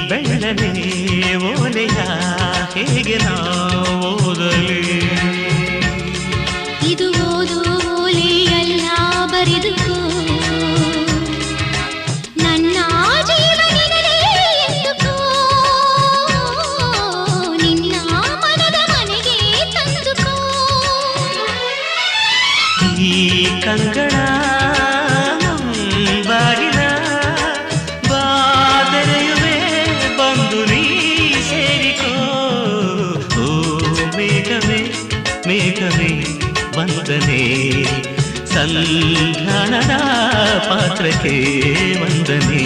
ಬೆಳ್ಳನೆ ಓಲೆಯ ಹೇಗೆ ನಾ ಓದಲಿ ಇದು ಓದು ಓಲೆಯಲ್ಲ ಬರೆದುಕೋ ನನ್ನ ಜೀವನದಲ್ಲಿ ಎಂದುಕೋ ನಿನ್ನ ಮನದ ಮನೆಗೆ ತಂದುಕೋ ಈ ಕಂಗಳ ಬಾಗಿಲ ಬಾದರೆಯುವೆ ಬಂದು ನೀ ಸೇರಿಕೋ ಓ ಮೇಘವೇ ಮೇಘವೇ ವಂದನೆ ಸಂಧಾನದ ಪಾತ್ರಕ್ಕೆ ವಂದನೆ